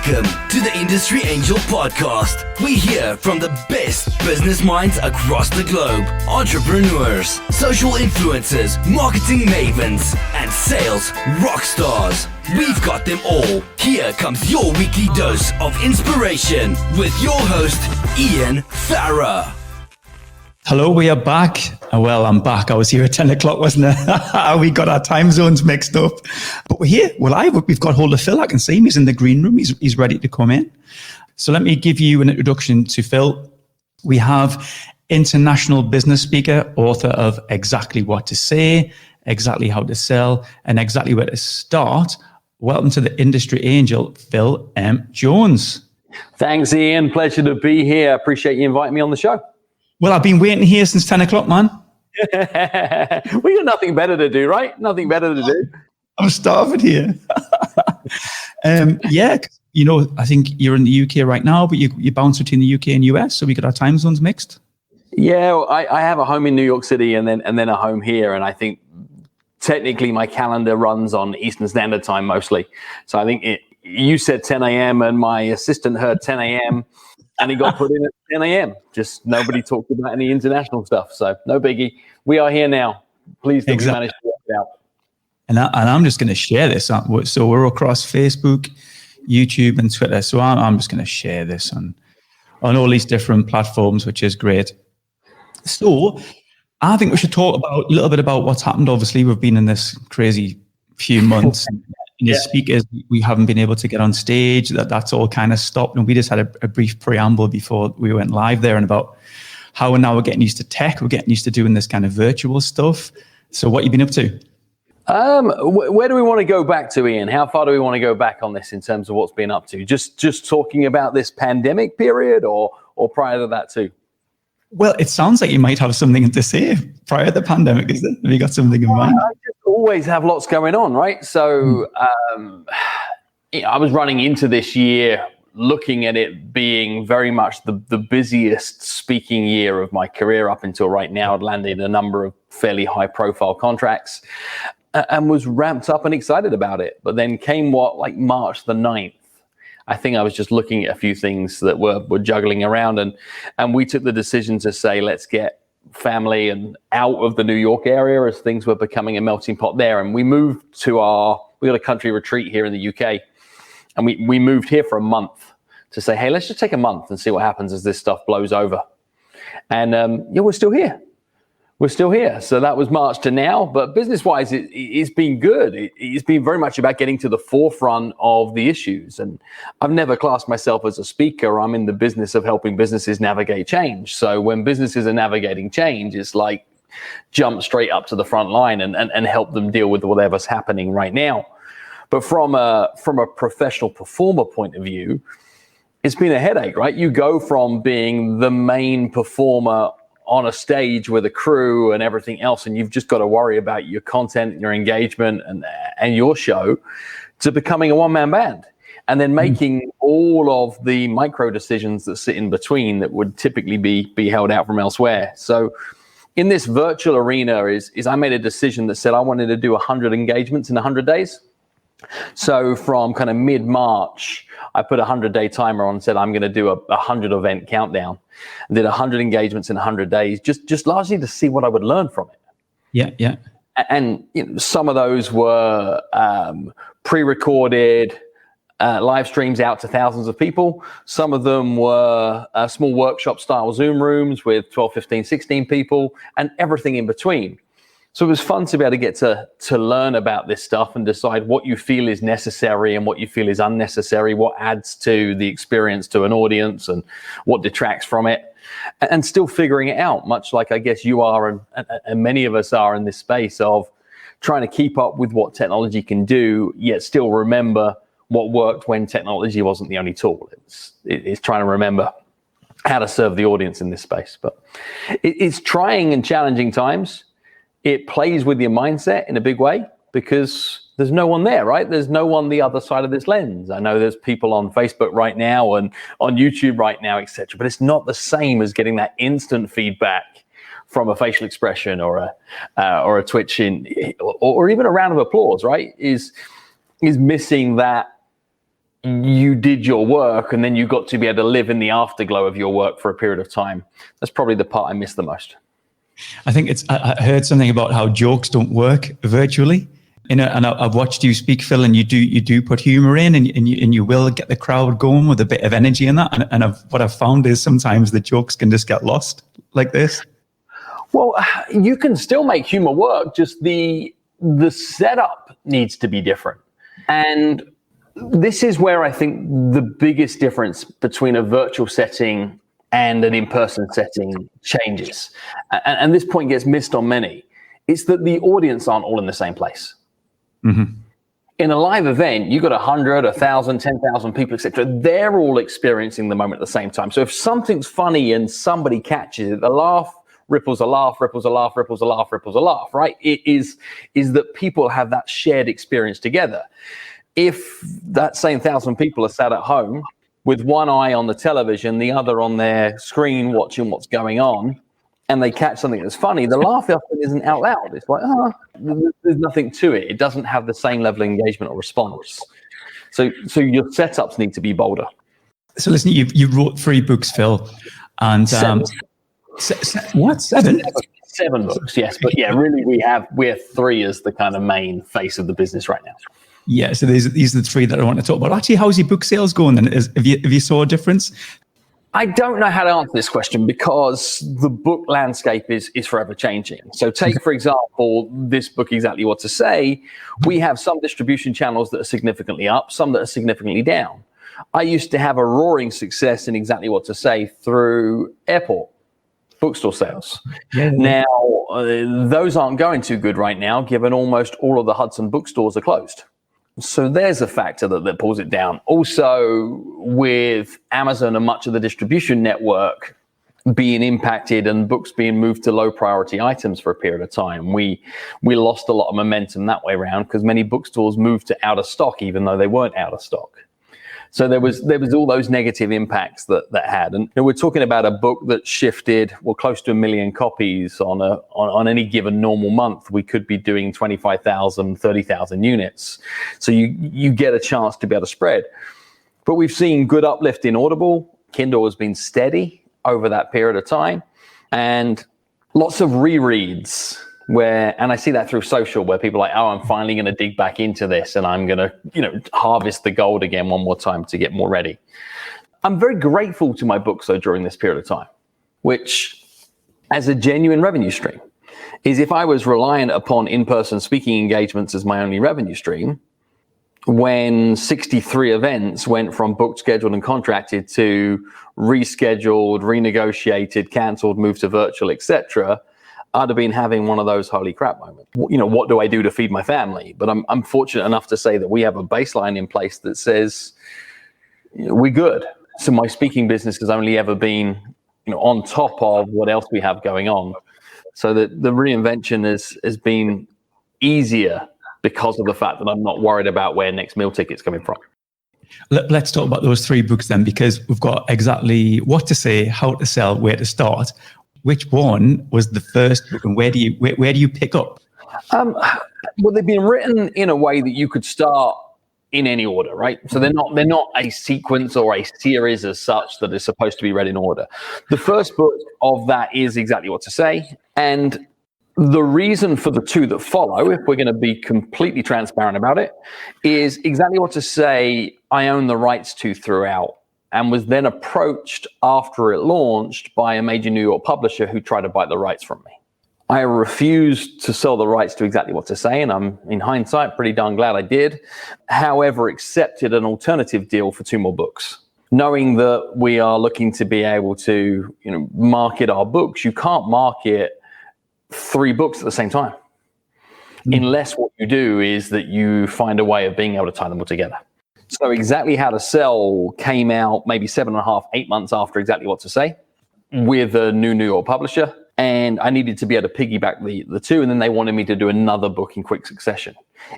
Welcome to the Industry Angel Podcast. We hear from the best business minds across the globe, entrepreneurs, social influencers, marketing mavens, and sales rock stars. We've got them all. Here comes your weekly dose of inspiration with your host, Ian Farah. Hello, we are back. Well, I'm back. I was here at 10 o'clock, wasn't it? We got our time zones mixed up. But we're here. We're live. We've got hold of Phil. I can see him. He's in the green room. He's ready to come in. So let me give you an introduction to Phil. We have international business speaker, author of Exactly What to Say, Exactly How to Sell, and Exactly Where to Start. Welcome to the Industry Angel, Phil M. Jones. Thanks, Ian. Pleasure to be here. Appreciate you inviting me on the show. Well, I've been waiting here since 10 o'clock, man. We got nothing better to do, right? Nothing better to do. I'm starving here. Yeah, you know, I think you're in the UK right now, but you bounce between the UK and US, so we got our time zones mixed. Yeah, well, I have a home in New York City and then a home here, and I think technically my calendar runs on Eastern Standard Time mostly. So I think you said 10 a.m. and my assistant heard 10 a.m. and he got put in at 10 a.m. Just nobody talked about any international stuff. So no biggie. We are here now. Pleased that we managed to work it out. And I'm just going to share this. So we're across Facebook, YouTube, and Twitter. So I'm just going to share this on all these different platforms, which is great. So I think we should talk a little bit about what's happened. Obviously, we've been in this crazy few months. The speakers, we haven't been able to get on stage. That's all kind of stopped. And we just had a brief preamble before we went live there and about how now we're getting used to tech. We're getting used to doing this kind of virtual stuff. So what have you been up to? Where do we want to go back to, Ian? How far do we want to go back on this in terms of what's been up to? Just talking about this pandemic period or prior to that too? Well, it sounds like you might have something to say prior to the pandemic, is it? Have you got something in mind? I just always have lots going on, right? So I was running into this year looking at it being very much the busiest speaking year of my career up until right now. I'd landed a number of fairly high profile contracts and was ramped up and excited about it. But then came March the 9th. I think I was just looking at a few things that were juggling around, and we took the decision to say, let's get family and out of the New York area as things were becoming a melting pot there. And we moved we got a country retreat here in the UK, and we moved here for a month to say, hey, let's just take a month and see what happens as this stuff blows over. And we're still here. We're still here. So that was March to now. But business-wise, it's been good. It's been very much about getting to the forefront of the issues. And I've never classed myself as a speaker. I'm in the business of helping businesses navigate change. So when businesses are navigating change, it's like jump straight up to the front line and help them deal with whatever's happening right now. But from a professional performer point of view, it's been a headache, right? You go from being the main performer on a stage with a crew and everything else, and you've just got to worry about your content, your engagement, and your show, to becoming a one-man band, and then making all of the micro decisions that sit in between that would typically be held out from elsewhere. So in this virtual arena is I made a decision that said I wanted to do 100 engagements in 100 days. So from kind of mid-March, I put a 100-day timer on and said, I'm going to do a 100-event countdown. And did 100 engagements in 100 days, just largely to see what I would learn from it. Yeah. And some of those were pre-recorded live streams out to thousands of people. Some of them were small workshop-style Zoom rooms with 12, 15, 16 people, and everything in between. So it was fun to be able to get to learn about this stuff and decide what you feel is necessary and what you feel is unnecessary, what adds to the experience to an audience and what detracts from it, and still figuring it out, much like I guess you are and many of us are in this space of trying to keep up with what technology can do, yet still remember what worked when technology wasn't the only tool. It's trying to remember how to serve the audience in this space. But it's trying and challenging times. It plays with your mindset in a big way because there's no one there, right? There's no one the other side of this lens. I know there's people on Facebook right now and on YouTube right now, etc. But it's not the same as getting that instant feedback from a facial expression or a twitch or even a round of applause, right? Is missing that you did your work and then you got to be able to live in the afterglow of your work for a period of time. That's probably the part I miss the most. I think I heard something about how jokes don't work virtually. And I've watched you speak, Phil, and you do put humor in, and you will get the crowd going with a bit of energy in that. And what I've found is sometimes the jokes can just get lost like this. Well, you can still make humor work, just the setup needs to be different. And this is where I think the biggest difference between a virtual setting and an in-person setting changes. And this point gets missed on many. It's that the audience aren't all in the same place. Mm-hmm. In a live event, you got 100, 1,000, 10,000 people, etc. They're all experiencing the moment at the same time. So if something's funny and somebody catches it, the laugh ripples a laugh, ripples a laugh, ripples a laugh, ripples a laugh, right? It is that people have that shared experience together. If that same 1,000 people are sat at home with one eye on the television, the other on their screen watching what's going on, and they catch something that's funny, the laugh often isn't out loud. It's like, there's nothing to it. It doesn't have the same level of engagement or response. So your setups need to be bolder. So listen, you wrote 3 books, Phil, and seven. What? 7? 7 books, yes. But yeah, really, we're 3 as the kind of main face of the business right now. Yeah, so these are the 3 that I want to talk about. Actually, how's your book sales going then? Have you saw a difference? I don't know how to answer this question because the book landscape is forever changing. So take, for example, this book, Exactly What to Say. We have some distribution channels that are significantly up, some that are significantly down. I used to have a roaring success in Exactly What to Say through airport bookstore sales. Yeah. Now, those aren't going too good right now, given almost all of the Hudson bookstores are closed. So there's a factor that pulls it down. Also, with Amazon and much of the distribution network being impacted and books being moved to low priority items for a period of time, we lost a lot of momentum that way around because many bookstores moved to out of stock, even though they weren't out of stock. So there was all those negative impacts that had. And we're talking about a book that shifted, close to 1 million copies on any given normal month. We could be doing 25,000, 30,000 units. So you get a chance to be able to spread. But we've seen good uplift in Audible. Kindle has been steady over that period of time. And lots of rereads and I see that through social, where people are like, I'm finally going to dig back into this and I'm going to, harvest the gold again one more time to get more ready. I'm very grateful to my books, though, during this period of time, which, as a genuine revenue stream, is if I was reliant upon in-person speaking engagements as my only revenue stream, when 63 events went from booked, scheduled, and contracted to rescheduled, renegotiated, cancelled, moved to virtual, etc., I'd have been having one of those holy crap moments. What do I do to feed my family? But I'm fortunate enough to say that we have a baseline in place that says we're good. So my speaking business has only ever been on top of what else we have going on. So that the reinvention has been easier because of the fact that I'm not worried about where next meal ticket's coming from. Let's talk about those 3 books then, because we've got Exactly What to Say, How to Sell, Where to Start. Which one was the first book, and where do you pick up? Well, they've been written in a way that you could start in any order, right? So they're not a sequence or a series as such that is supposed to be read in order. The first book of that is Exactly What to Say, and the reason for the 2 that follow, if we're going to be completely transparent about it, is Exactly What to Say I own the rights to throughout, and was then approached after it launched by a major New York publisher who tried to buy the rights from me. I refused to sell the rights to Exactly What to Say, and I'm, in hindsight, pretty darn glad I did. However, accepted an alternative deal for 2 more books. Knowing that we are looking to be able to, market our books, you can't market 3 books at the same time. Unless what you do is that you find a way of being able to tie them all together. So Exactly How to Sell came out maybe 7.5, 8 months after Exactly What to Say with a new New York publisher. And I needed to be able to piggyback the 2. And then they wanted me to do another book in quick succession.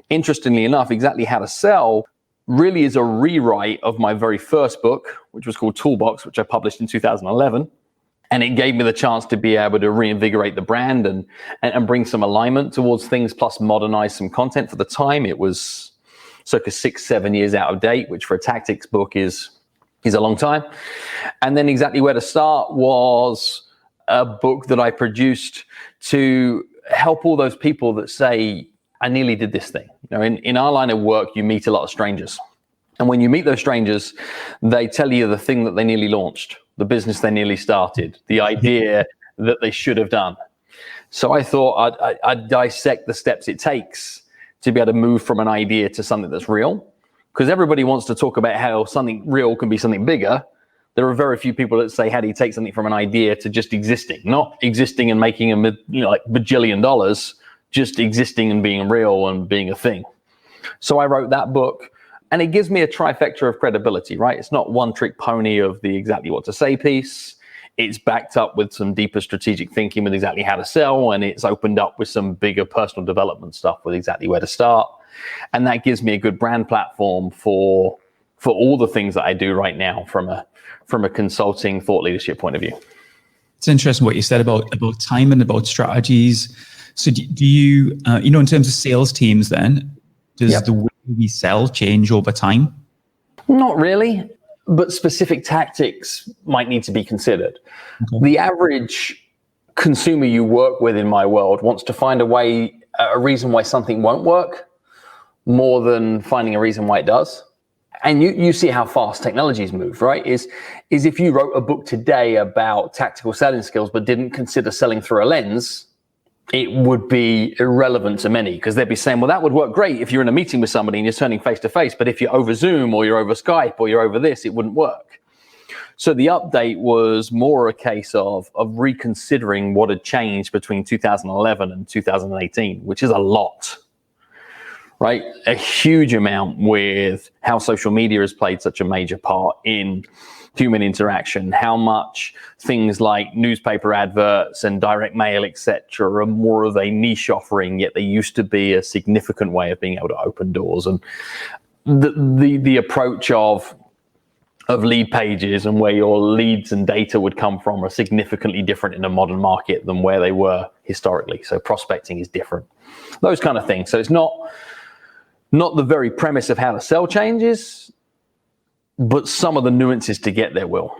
Interestingly enough, Exactly How to Sell really is a rewrite of my very first book, which was called Toolbox, which I published in 2011. And it gave me the chance to be able to reinvigorate the brand and bring some alignment towards things, plus modernize some content. For the time, it was circa 6-7 years out of date, which for a tactics book is a long time. And then Exactly Where to Start was a book that I produced to help all those people that say, I nearly did this thing. You know, in our line of work, you meet a lot of strangers. And when you meet those strangers, they tell you the thing that they nearly launched, the business they nearly started, the idea that they should have done. So I thought I'd dissect the steps it takes to be able to move from an idea to something that's real. Because everybody wants to talk about how something real can be something bigger. There are very few people that say, how do you take something from an idea to just existing? Not existing and making like bajillion dollars, just existing and being real and being a thing. So I wrote that book, and it gives me a trifecta of credibility, right? It's not one trick pony of the Exactly What to Say piece. It's backed up with some deeper strategic thinking with exactly how to sell, and it's opened up with some bigger personal development stuff with Exactly Where to Start. And that gives me a good brand platform for all the things that I do right now from a consulting thought leadership point of view. It's interesting what you said about time and about strategies. So do you, in terms of sales teams then, does the way we sell change over time? Not really, but specific tactics might need to be considered. Okay. The average consumer you work with in my world wants to find a reason why something won't work more than finding a reason why it does. And you see how fast technology's moved, right? Is if you wrote a book today about tactical selling skills but didn't consider selling through a lens, it would be irrelevant to many, because they'd be saying, well, that would work great if you're in a meeting with somebody and you're turning face to face, but if you're over Zoom or you're over Skype or you're over this, it wouldn't work. So the update was more a case of reconsidering what had changed between 2011 and 2018, which is a lot. Right? A huge amount with how social media has played such a major part in human interaction, how much things like newspaper adverts and direct mail, etc., are more of a niche offering, yet they used to be a significant way of being able to open doors. And the approach of lead pages and where your leads and data would come from are significantly different in a modern market than where they were historically. So prospecting is different. Those kind of things. So it's not the very premise of how to sell changes, but some of the nuances to get there will.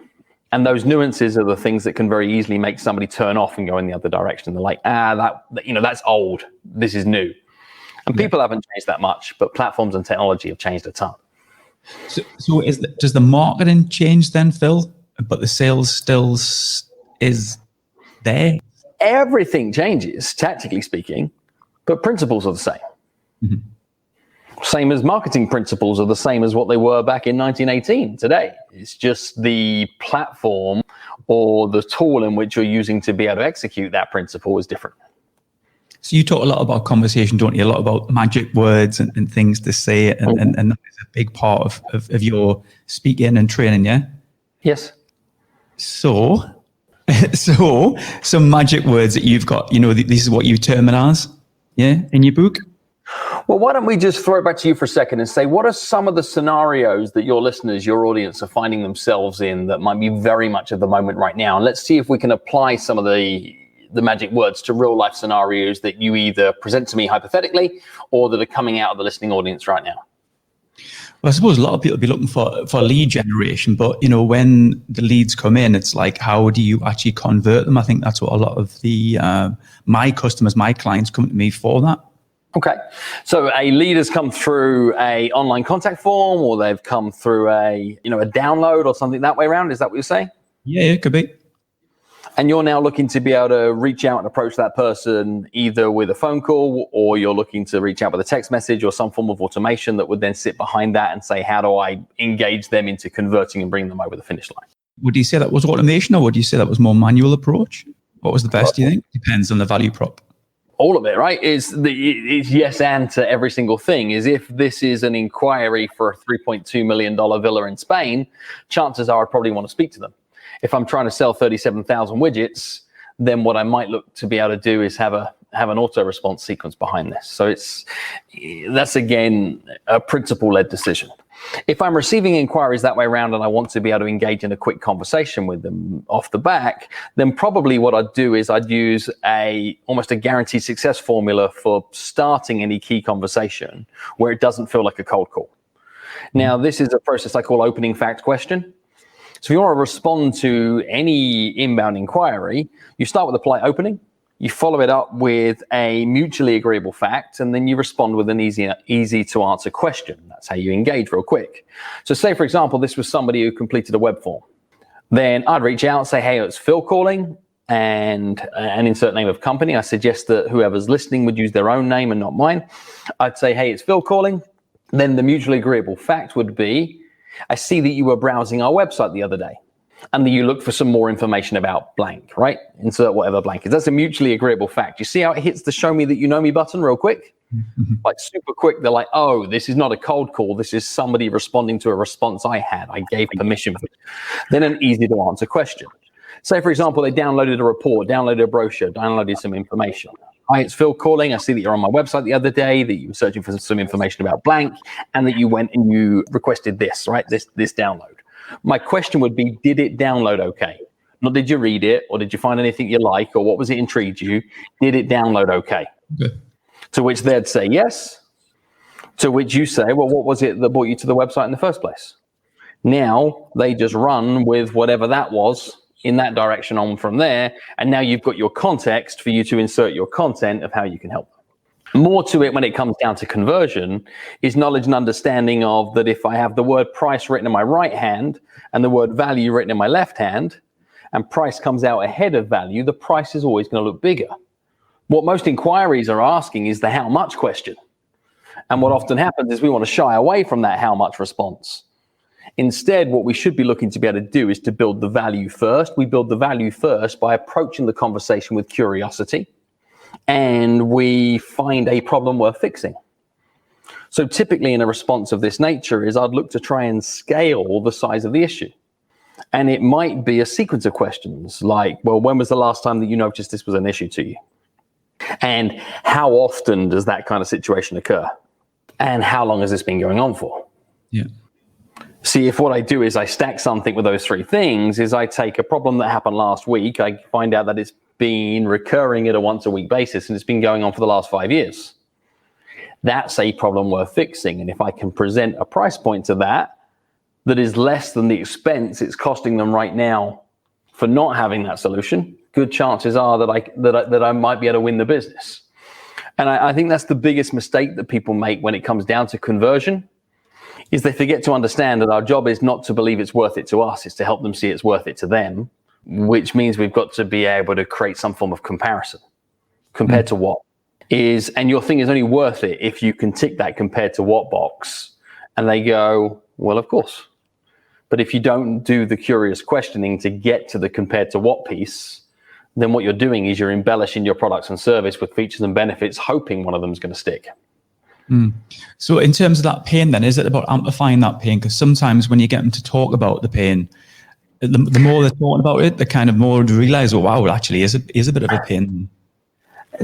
And those nuances are the things that can very easily make somebody turn off and go in the other direction. They're like, that's old. This is new. And people haven't changed that much, but platforms and technology have changed a ton. So does the marketing change then, Phil? But the sales still is there? Everything changes, tactically speaking, but principles are the same. Mm-hmm. Same as marketing principles are the same as what they were back in 1918 today. It's just the platform or the tool in which you're using to be able to execute that principle is different. So you talk a lot about conversation, don't you? A lot about magic words and things to say, and that is a big part of your speaking and training, yeah? Yes. So some magic words that you've got, this is what you term it as, yeah, in your book? Well, why don't we just throw it back to you for a second and say, what are some of the scenarios that your listeners, your audience are finding themselves in that might be very much of the moment right now? And let's see if we can apply some of the magic words to real life scenarios that you either present to me hypothetically or that are coming out of the listening audience right now. Well, I suppose a lot of people be looking for lead generation, but when the leads come in, it's like, how do you actually convert them? I think that's what a lot of the my customers, my clients come to me for that. Okay. So a lead has come through a online contact form, or they've come through a download or something that way around. Is that what you're saying? Yeah, it could be. And you're now looking to be able to reach out and approach that person either with a phone call, or you're looking to reach out with a text message or some form of automation that would then sit behind that and say, how do I engage them into converting and bring them over the finish line? Would you say that was automation, or would you say that was more manual approach? What was the best, do you think? Depends on the value prop. All of it, right? It's yes and to every single thing. Is if this is an inquiry for a $3.2 million villa in Spain, chances are I probably want to speak to them. If I'm trying to sell 37,000 widgets, then what I might look to be able to do is have have an auto response sequence behind this. So that's again a principle-led decision. If I'm receiving inquiries that way around and I want to be able to engage in a quick conversation with them off the back, then probably what I'd do is I'd use almost a guaranteed success formula for starting any key conversation where it doesn't feel like a cold call. Now, this is a process I call opening fact question. So if you want to respond to any inbound inquiry, you start with a polite opening, you follow it up with a mutually agreeable fact, and then you respond with an easy to answer question. That's how you engage real quick. So say, for example, this was somebody who completed a web form. Then I'd reach out and say, hey, it's Phil calling, and insert name of company. I suggest that whoever's listening would use their own name and not mine. I'd say, hey, it's Phil calling. Then the mutually agreeable fact would be, I see that you were browsing our website the other day, and that you look for some more information about blank, right? Insert whatever blank is. That's a mutually agreeable fact. You see how it hits the show me that you know me button real quick? Like super quick. They're like, oh, this is not a cold call. This is somebody responding to a response I had. I gave permission for it. Then an easy to answer question. Say, for example, they downloaded a report, downloaded a brochure, downloaded some information. Hi, it's Phil calling. I see that you're on my website the other day, that you were searching for some information about blank, and that you went and you requested this, right? This download. My question would be, did it download okay? Not did you read it, or did you find anything you like, or what was it intrigued you? Did it download okay? Good. To which they'd say yes. To which you say, well, what was it that brought you to the website in the first place? Now they just run with whatever that was in that direction on from there, and now you've got your context for you to insert your content of how you can help. More to it when it comes down to conversion is knowledge and understanding of that if I have the word price written in my right hand and the word value written in my left hand, and price comes out ahead of value, the price is always going to look bigger. What most inquiries are asking is the how much question. And what often happens is we want to shy away from that how much response. Instead, what we should be looking to be able to do is to build the value first. We build the value first by approaching the conversation with curiosity, and we find a problem worth fixing. So typically in a response of this nature is I'd look to try and scale the size of the issue. And it might be a sequence of questions like, well, when was the last time that you noticed this was an issue to you? And how often does that kind of situation occur? And how long has this been going on for? Yeah. See, if what I do is I stack something with those three things, is I take a problem that happened last week, I find out that it's been recurring at a once a week basis and it's been going on for the last 5 years. That's a problem worth fixing. And if I can present a price point to that is less than the expense it's costing them right now for not having that solution, good chances are that I might be able to win the business. And I think that's the biggest mistake that people make when it comes down to conversion, is they forget to understand that our job is not to believe it's worth it to us, it's to help them see it's worth it to them, which means we've got to be able to create some form of comparison. Compared to what is, and your thing is only worth it if you can tick that compared to what box, and they go, well, of course. But if you don't do the curious questioning to get to the compared to what piece, then what you're doing is you're embellishing your products and service with features and benefits, hoping one of them is going to stick. So in terms of that pain, then, is it about amplifying that pain? Because sometimes when you get them to talk about the pain, the more they're talking about it, the kind of more they realize, oh, wow, it actually is a bit of a pain.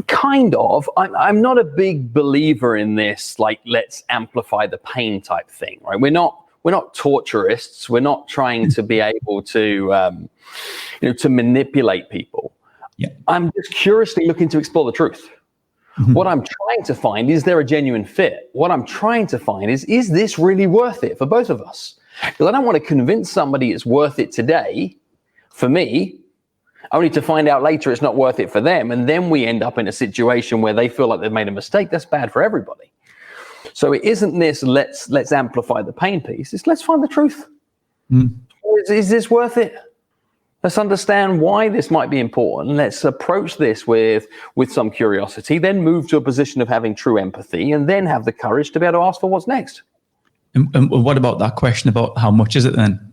Kind of. I'm not a big believer in this, like, let's amplify the pain type thing, right? We're not torturists. We're not trying to be able to, to manipulate people. Yeah. I'm just curiously looking to explore the truth. What I'm trying to find, is there a genuine fit? What I'm trying to find is this really worth it for both of us? Because I don't want to convince somebody it's worth it today for me, only to find out later it's not worth it for them. And then we end up in a situation where they feel like they've made a mistake. That's bad for everybody. So it isn't this, let's amplify the pain piece. It's let's find the truth. Is this worth it? Let's understand why this might be important. Let's approach this with some curiosity, then move to a position of having true empathy, and then have the courage to be able to ask for what's next. And what about that question about how much is it then?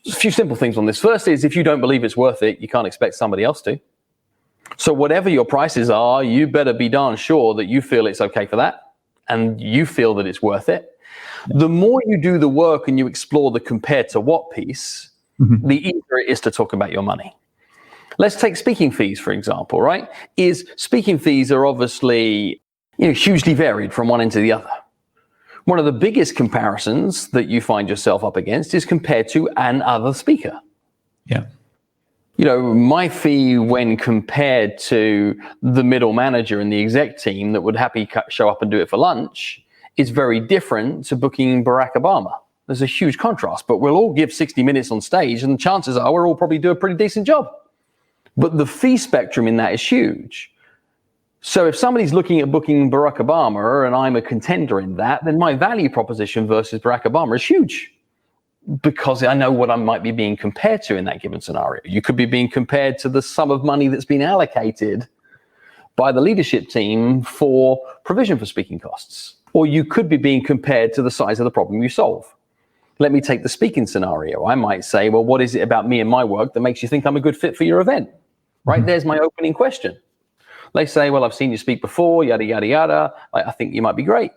There's a few simple things on this. First is, if you don't believe it's worth it, you can't expect somebody else to. So whatever your prices are, you better be darn sure that you feel it's okay for that, and you feel that it's worth it. The more you do the work and you explore the compared to what piece, the easier it is to talk about your money. Let's take speaking fees, for example, right? Speaking fees are obviously hugely varied from one end to the other. One of the biggest comparisons that you find yourself up against is compared to another speaker. Yeah. My fee when compared to the middle manager and the exec team that would happily show up and do it for lunch is very different to booking Barack Obama. There's a huge contrast, but we'll all give 60 minutes on stage and the chances are we'll all probably do a pretty decent job. But the fee spectrum in that is huge. So if somebody's looking at booking Barack Obama and I'm a contender in that, then my value proposition versus Barack Obama is huge because I know what I might be being compared to in that given scenario. You could be being compared to the sum of money that's been allocated by the leadership team for provision for speaking costs. Or you could be being compared to the size of the problem you solve. Let me take the speaking scenario. I might say, well, what is it about me and my work that makes you think I'm a good fit for your event? Right? There's my opening question. They say, well, I've seen you speak before, yada, yada, yada. I think you might be great.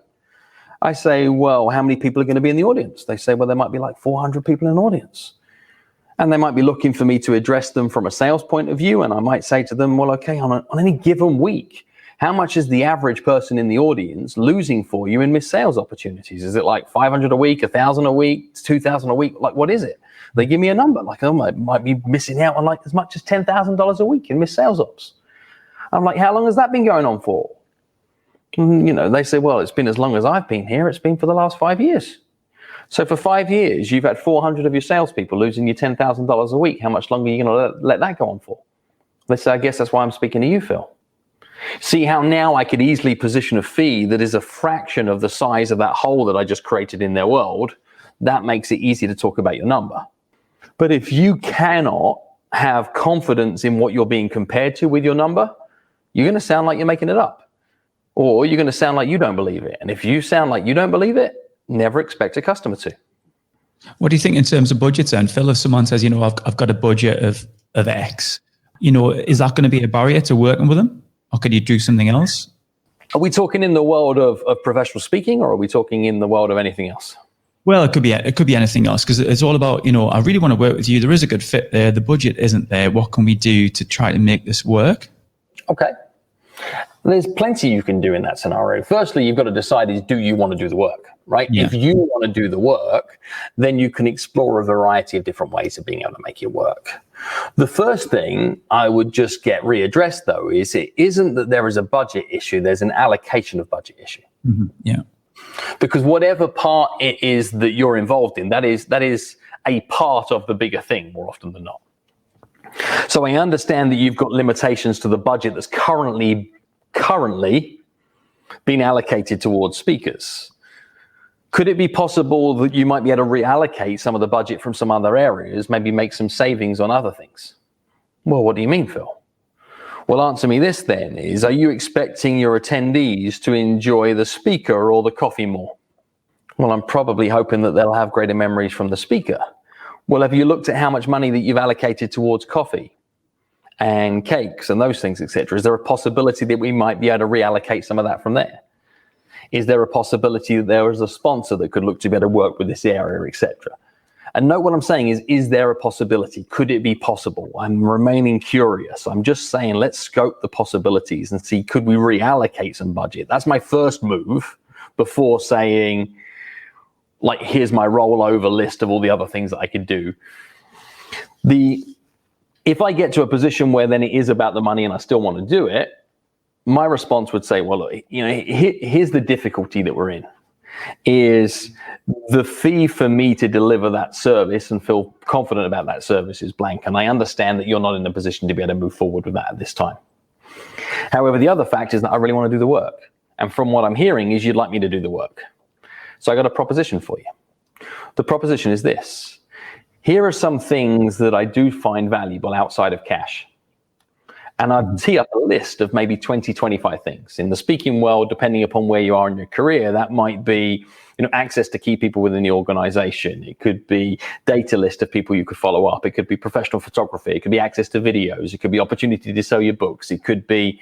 I say, well, how many people are going to be in the audience? They say, well, there might be like 400 people in an audience. And they might be looking for me to address them from a sales point of view. And I might say to them, well, okay, on any given week, how much is the average person in the audience losing for you in missed sales opportunities? Is it like 500 a week, 1,000 a week, 2,000 a week? Like, what is it? They give me a number. Like, I might be missing out on like as much as $10,000 a week in missed sales ops. I'm like, how long has that been going on for? They say, well, it's been as long as I've been here. It's been for the last 5 years. So for 5 years, you've had 400 of your salespeople losing you $10,000 a week. How much longer are you going to let that go on for? They say, I guess that's why I'm speaking to you, Phil. See how now I could easily position a fee that is a fraction of the size of that hole that I just created in their world. That makes it easy to talk about your number. But if you cannot have confidence in what you're being compared to with your number, you're going to sound like you're making it up. Or you're going to sound like you don't believe it. And if you sound like you don't believe it, never expect a customer to. What do you think in terms of budgets then, Phil? If someone says, I've got a budget of X, is that going to be a barrier to working with them? Or could you do something else? Are we talking in the world of professional speaking, or are we talking in the world of anything else? Well, it could be anything else, because it's all about, I really want to work with you. There is a good fit there. The budget isn't there. What can we do to try to make this work? Okay. There's plenty you can do in that scenario. Firstly, you've got to decide do you want to do the work, right? Yeah. If you want to do the work, then you can explore a variety of different ways of being able to make it work. The first thing I would just get readdressed, though, is it isn't that there is a budget issue. There's an allocation of budget issue. Mm-hmm. Yeah. Because whatever part it is that you're involved in, that is a part of the bigger thing more often than not. So I understand that you've got limitations to the budget that's currently being allocated towards speakers. Could it be possible that you might be able to reallocate some of the budget from some other areas, maybe make some savings on other things? Well, what do you mean, Phil? Well, answer me this then are you expecting your attendees to enjoy the speaker or the coffee more? Well, I'm probably hoping that they'll have greater memories from the speaker. Well, have you looked at how much money that you've allocated towards coffee and cakes and those things, etc.? Is there a possibility that we might be able to reallocate some of that from there? Is there a possibility that there is a sponsor that could look to be able to work with this area, etc.? And note what I'm saying is there a possibility? Could it be possible? I'm remaining curious. I'm just saying, let's scope the possibilities and see, could we reallocate some budget? That's my first move before saying, like, here's my rollover list of all the other things that I could do. If I get to a position where then it is about the money and I still want to do it, my response would say, well, look, here's the difficulty that we're in, is the fee for me to deliver that service and feel confident about that service is blank. And I understand that you're not in a position to be able to move forward with that at this time. However, the other fact is that I really want to do the work. And from what I'm hearing is you'd like me to do the work. So I got a proposition for you. The proposition is this. Here are some things that I do find valuable outside of cash. And I'd tee up a list of maybe 20, 25 things. In the speaking world, depending upon where you are in your career, that might be access to key people within the organization. It could be data list of people you could follow up. It could be professional photography. It could be access to videos. It could be opportunity to sell your books. It could be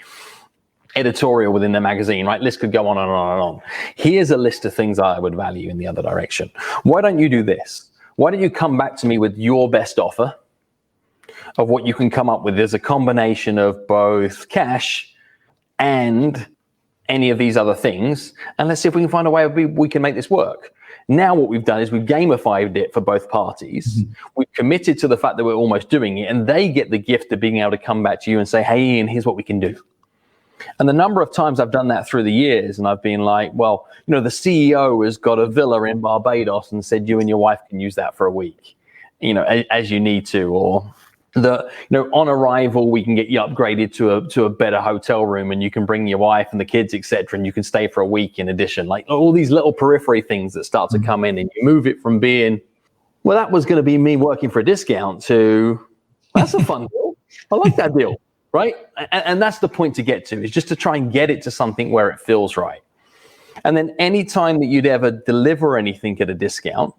editorial within the magazine, right? List could go on and on and on. Here's a list of things I would value in the other direction. Why don't you do this? Why don't you come back to me with your best offer? of what you can come up with is a combination of both cash and any of these other things. And let's see if we can find a way we can make this work. Now what we've done is we've gamified it for both parties. Mm-hmm. We've committed to the fact that we're almost doing it, and they get the gift of being able to come back to you and say, hey, Ian, here's what we can do. And the number of times I've done that through the years, and I've been like, well, the CEO has got a villa in Barbados and said you and your wife can use that for a week, as you need to, or on arrival, we can get you upgraded to a better hotel room, and you can bring your wife and the kids, etc., and you can stay for a week in addition. Like all these little periphery things that start to come in, and you move it from being, well, that was going to be me working for a discount to, that's a fun deal. I like that deal, right? And that's the point to get to, is just to try and get it to something where it feels right. And then any time that you'd ever deliver anything at a discount,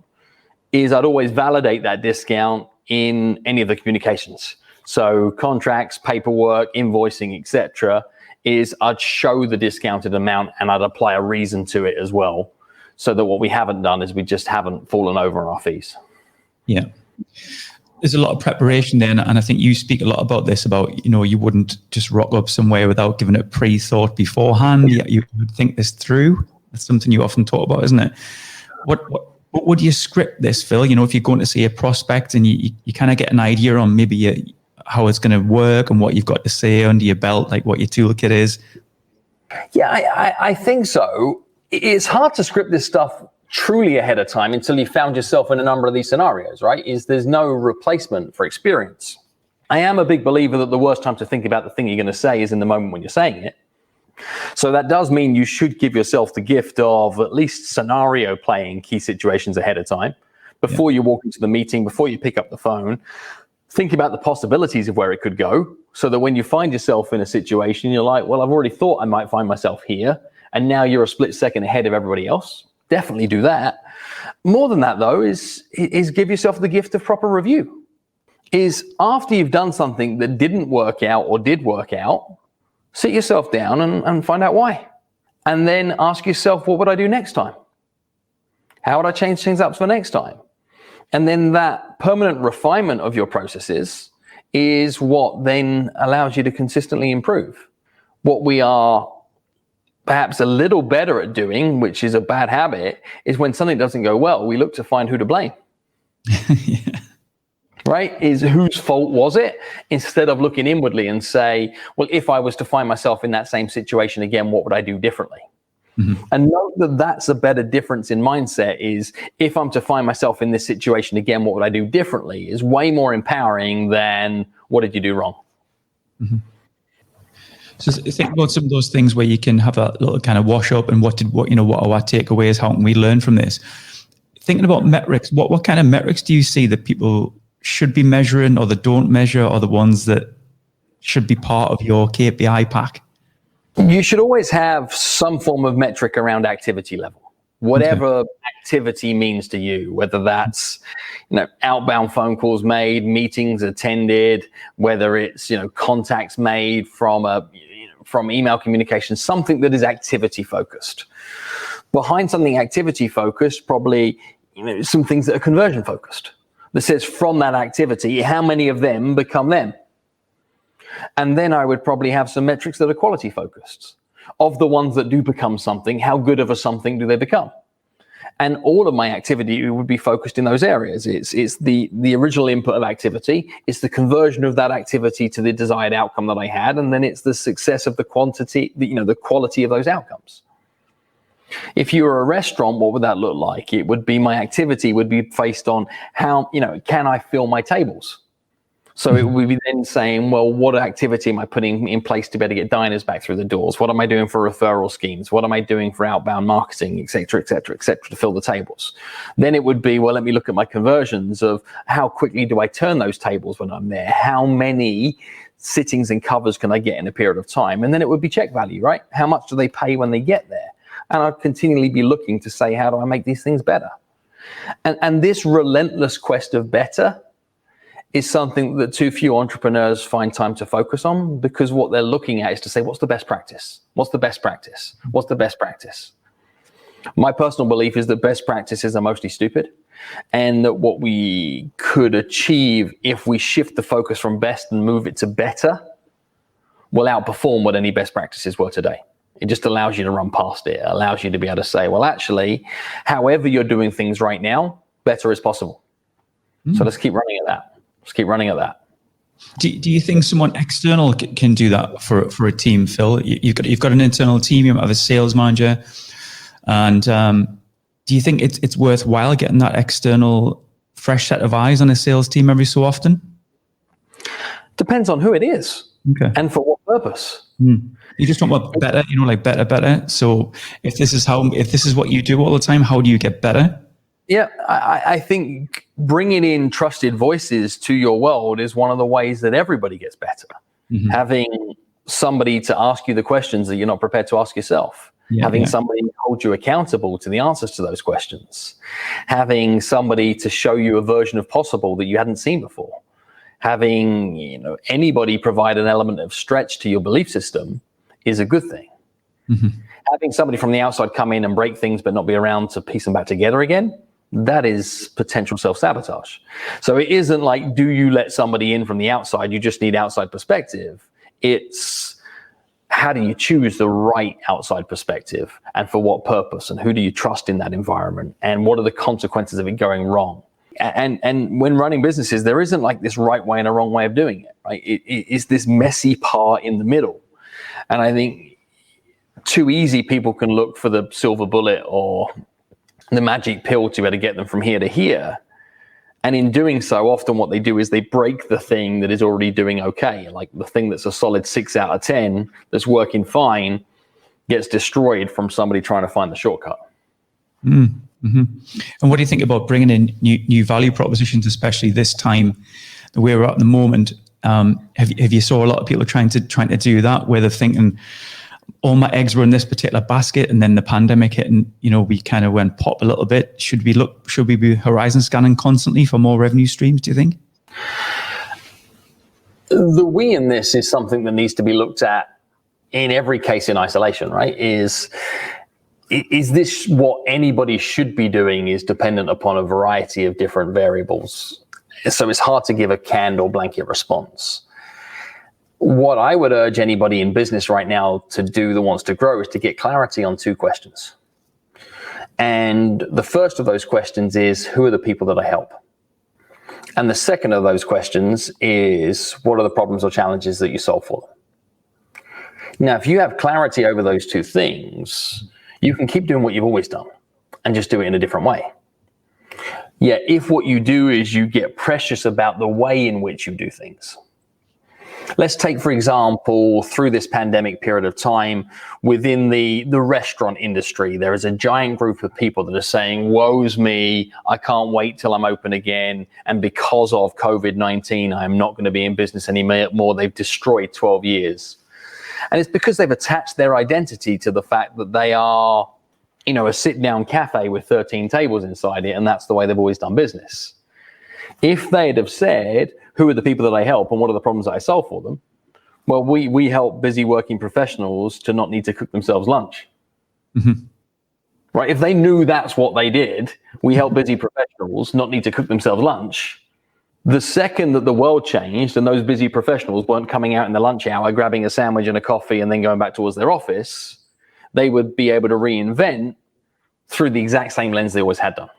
I'd always validate that discount in any of the communications. So contracts, paperwork, invoicing, etc., I'd show the discounted amount and I'd apply a reason to it as well, so that what we haven't done is we just haven't fallen over on our fees. Yeah. There's a lot of preparation there, and I think you speak a lot about this, about, you wouldn't just rock up somewhere without giving it pre-thought beforehand. You would think this through. That's something you often talk about, isn't it? What would you script this, Phil? If you're going to see a prospect and you kind of get an idea on maybe how it's going to work and what you've got to say under your belt, like what your toolkit is? Yeah, I think so. It's hard to script this stuff truly ahead of time until you found yourself in a number of these scenarios, right? There's no replacement for experience. I am a big believer that the worst time to think about the thing you're going to say is in the moment when you're saying it. So that does mean you should give yourself the gift of at least scenario playing key situations ahead of time. Before you walk into the meeting, before you pick up the phone, think about the possibilities of where it could go, so that when you find yourself in a situation, you're like, well, I've already thought I might find myself here, and now you're a split second ahead of everybody else. Definitely do that. More than that, though, is give yourself the gift of proper review. After you've done something that didn't work out or did work out, sit yourself down and find out why. And then ask yourself, what would I do next time? How would I change things up for next time? And then that permanent refinement of your processes is what then allows you to consistently improve. What we are perhaps a little better at doing, which is a bad habit, is when something doesn't go well, we look to find who to blame. Yeah. Right? Is whose fault was it? Instead of looking inwardly and say, well, if I was to find myself in that same situation again, what would I do differently? Mm-hmm. And note that that's a better difference in mindset, is if I'm to find myself in this situation again, what would I do differently, is way more empowering than what did you do wrong? Mm-hmm. So think about some of those things where you can have a little kind of wash up and what are our takeaways? How can we learn from this? Thinking about metrics, what kind of metrics do you see that people should be measuring, or that don't measure, or the ones that should be part of your KPI pack? You should always have some form of metric around activity level, whatever activity means to you, whether that's, outbound phone calls made, meetings attended, whether it's, contacts made from email communication, something that is activity focused. Behind something activity focused, probably, some things that are conversion focused. That says from that activity, how many of them become them? And then I would probably have some metrics that are quality focused. Of the ones that do become something, how good of a something do they become? And all of my activity would be focused in those areas. It's the original input of activity, it's the conversion of that activity to the desired outcome that I had, and then it's the success of the quantity, the quality of those outcomes. If you were a restaurant, what would that look like? It would be, my activity would be based on how, can I fill my tables? So it would be then saying, well, what activity am I putting in place to be able to get diners back through the doors? What am I doing for referral schemes? What am I doing for outbound marketing, et cetera, to fill the tables? Then it would be, well, let me look at my conversions of how quickly do I turn those tables when I'm there? How many sittings and covers can I get in a period of time? And then it would be check value, right? How much do they pay when they get there? And I'd continually be looking to say, how do I make these things better? And this relentless quest of better is something that too few entrepreneurs find time to focus on, because what they're looking at is to say, what's the best practice? What's the best practice? What's the best practice? My personal belief is that best practices are mostly stupid, and that what we could achieve if we shift the focus from best and move it to better will outperform what any best practices were today. It just allows you to run past it. It allows you to be able to say, well, actually, however you're doing things right now, better is possible. So let's keep running at that. Let's keep running at that. Do you think someone external can do that for a team, Phil? You've got an internal team, you have a sales manager, and do you think it's worthwhile getting that external fresh set of eyes on a sales team every so often? Depends on who it is, okay, and for what purpose. You just want what better, like better. So if this is what you do all the time, how do you get better? Yeah, I think bringing in trusted voices to your world is one of the ways that everybody gets better. Having somebody to ask you the questions that you're not prepared to ask yourself. Having somebody hold you accountable to the answers to those questions. Having somebody to show you a version of possible that you hadn't seen before. Having anybody provide an element of stretch to your belief system is a good thing. Having somebody from the outside come in and break things but not be around to piece them back together again, that is potential self-sabotage. So it isn't like, do you let somebody in from the outside? You just need outside perspective. It's how do you choose the right outside perspective, and for what purpose, and who do you trust in that environment, and what are the consequences of it going wrong? And when running businesses, there isn't like this right way and a wrong way of doing it, right? It is this messy part in the middle. And I think too easy people can look for the silver bullet or the magic pill to be able to get them from here to here. And in doing so, often what they do is they break the thing that is already doing okay. Like the thing that's a solid 6 out of 10 that's working fine gets destroyed from somebody trying to find the shortcut. And what do you think about bringing in new value propositions, especially this time that we're at the moment? Have you saw a lot of people trying to do that, where they're thinking, all my eggs were in this particular basket, and then the pandemic hit, and we kind of went pop a little bit. Should we be horizon scanning constantly for more revenue streams, do you think? The we in this is something that needs to be looked at in every case in isolation, right? Is this what anybody should be doing is dependent upon a variety of different variables. So it's hard to give a canned or blanket response. What I would urge anybody in business right now to do that wants to grow is to get clarity on 2 questions. And the first of those questions is, who are the people that I help? And the second of those questions is, what are the problems or challenges that you solve for them? Now, if you have clarity over those 2 things, you can keep doing what you've always done and just do it in a different way. Yeah, if what you do is you get precious about the way in which you do things. Let's take, for example, through this pandemic period of time, within the restaurant industry, there is a giant group of people that are saying, woe's me, I can't wait till I'm open again. And because of COVID-19, I'm not going to be in business anymore. They've destroyed 12 years. And it's because they've attached their identity to the fact that they are, a sit-down cafe with 13 tables inside it, and that's the way they've always done business. If they'd have said, who are the people that I help and what are the problems that I solve for them? Well, we help busy working professionals to not need to cook themselves lunch. Right? If they knew that's what they did, we help busy professionals not need to cook themselves lunch. The second that the world changed and those busy professionals weren't coming out in the lunch hour, grabbing a sandwich and a coffee and then going back towards their office, they would be able to reinvent through the exact same lens they always had done.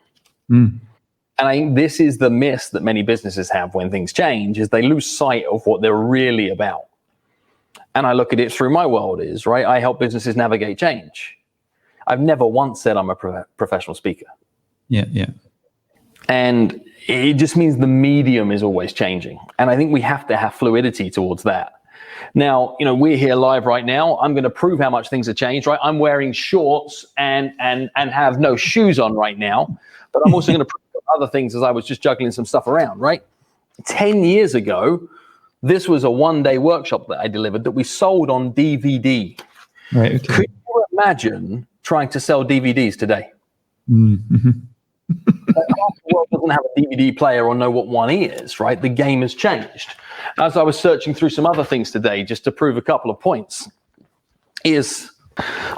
And I think this is the miss that many businesses have when things change, is they lose sight of what they're really about. And I look at it through my world is, right, I help businesses navigate change. I've never once said I'm a professional speaker. Yeah. And it just means the medium is always changing. And I think we have to have fluidity towards that. Now, we're here live right now. I'm going to prove how much things have changed, right? I'm wearing shorts and have no shoes on right now, but I'm also going to prove other things as I was just juggling some stuff around, right? 10 years ago, this was a one-day workshop that I delivered that we sold on DVD. Right. Okay. Could you imagine trying to sell DVDs today? Like, half the world doesn't have a DVD player or know what one is, right? The game has changed. As I was searching through some other things today, just to prove a couple of points, this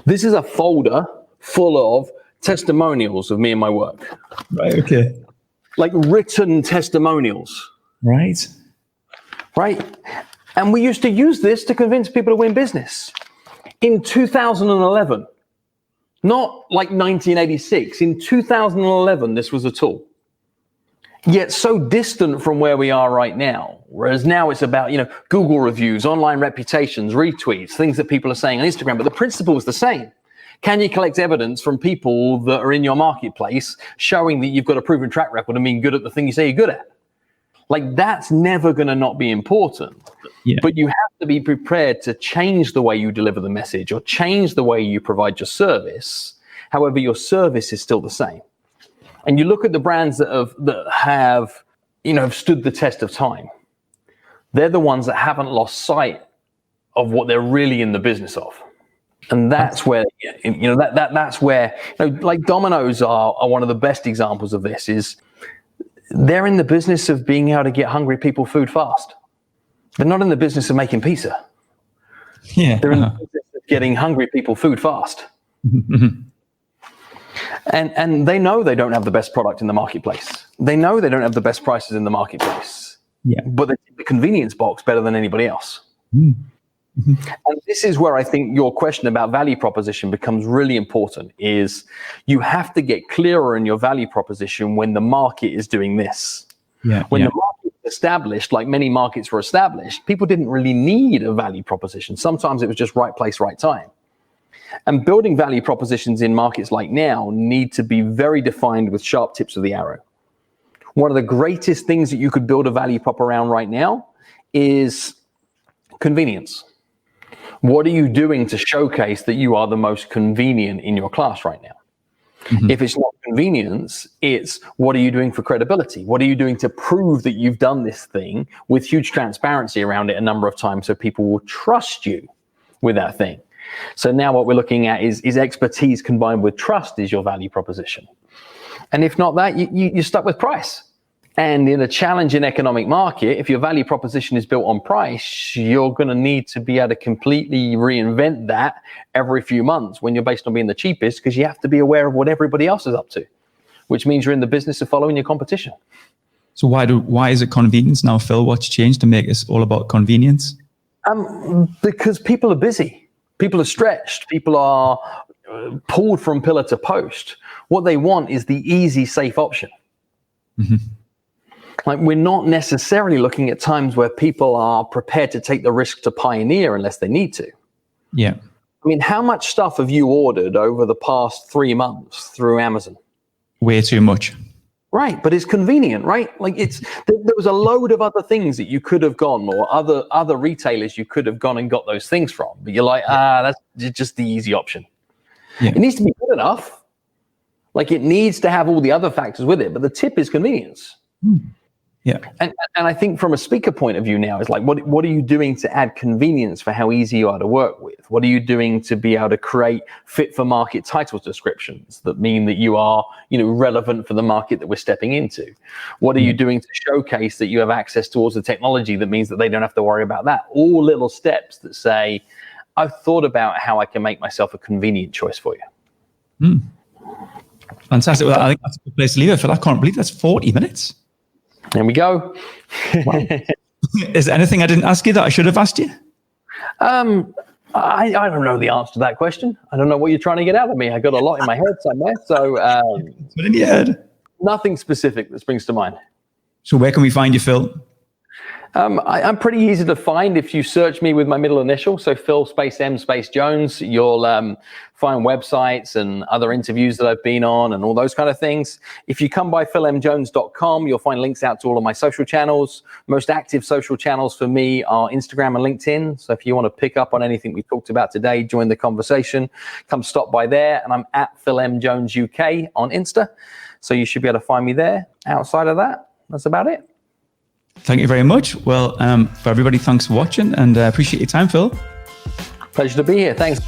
is a folder full of testimonials of me and my work. Right. Okay. Like written testimonials. Right. Right? And we used to use this to convince people to win business. In 2011, not like 1986, in 2011, this was a tool. Yet so distant from where we are right now. Whereas now it's about, Google reviews, online reputations, retweets, things that people are saying on Instagram. But the principle is the same. Can you collect evidence from people that are in your marketplace showing that you've got a proven track record and being good at the thing you say you're good at? Like, that's never going to not be important. Yeah. But you have to be prepared to change the way you deliver the message or change the way you provide your service. However, your service is still the same. And you look at the brands that have stood the test of time. They're the ones that haven't lost sight of what they're really in the business of. And that's where, that's where, like Domino's are one of the best examples of this. Is they're in the business of being able to get hungry people food fast. They're not in the business of making pizza. Yeah. They're in the business of getting hungry people food fast. And they know they don't have the best product in the marketplace. They know they don't have the best prices in the marketplace. Yeah. But they tick the convenience box better than anybody else. Mm-hmm. And this is where I think your question about value proposition becomes really important, is you have to get clearer in your value proposition when the market is doing this. Yeah. When the market is established, like many markets were established, people didn't really need a value proposition. Sometimes it was just right place, right time. And building value propositions in markets like now need to be very defined with sharp tips of the arrow. One of the greatest things that you could build a value prop around right now is convenience. What are you doing to showcase that you are the most convenient in your class right now? Mm-hmm. If it's not convenience, it's what are you doing for credibility? What are you doing to prove that you've done this thing with huge transparency around it a number of times so people will trust you with that thing? So now what we're looking at is expertise combined with trust is your value proposition. And if not that, you're stuck with price. And in a challenging economic market, if your value proposition is built on price, you're going to need to be able to completely reinvent that every few months when you're based on being the cheapest, because you have to be aware of what everybody else is up to, which means you're in the business of following your competition. So why is it convenience now, Phil? What's changed to make this all about convenience? Because people are busy. People are stretched. People are pulled from pillar to post. What they want is the easy, safe option. Mm-hmm. Like, we're not necessarily looking at times where people are prepared to take the risk to pioneer unless they need to. Yeah. I mean, how much stuff have you ordered over the past 3 months through Amazon? Way too much. Right, but it's convenient, right? Like, there was a load of other things that you could have gone, or other retailers you could have gone and got those things from. But you're like, that's just the easy option. Yeah. It needs to be good enough. Like, it needs to have all the other factors with it, but the tip is convenience. Yeah. And I think from a speaker point of view now, is like, what are you doing to add convenience for how easy you are to work with? What are you doing to be able to create fit for market title descriptions that mean that you are, relevant for the market that we're stepping into? What are you doing to showcase that you have access towards the technology that means that they don't have to worry about that? All little steps that say, I've thought about how I can make myself a convenient choice for you. Fantastic. Well, I think that's a good place to leave it, Phil. I can't believe that's 40 minutes. There we go. Wow. Is there anything I didn't ask you that I should have asked you? I don't know the answer to that question. I don't know what you're trying to get out of me. I got a lot in my head somewhere. So what in your head? Nothing specific that springs to mind. So where can we find you, Phil? I'm pretty easy to find if you search me with my middle initial. So Phil space M space Jones. You'll find websites and other interviews that I've been on and all those kind of things. If you come by philmjones.com, you'll find links out to all of my social channels. Most active social channels for me are Instagram and LinkedIn. So if you want to pick up on anything we talked about today, join the conversation, come stop by there. And I'm at PhilMJonesUK on Insta. So you should be able to find me there. Outside of that, that's about it. Thank you very much. Well, for everybody, thanks for watching and appreciate your time, Phil. Pleasure to be here. Thanks.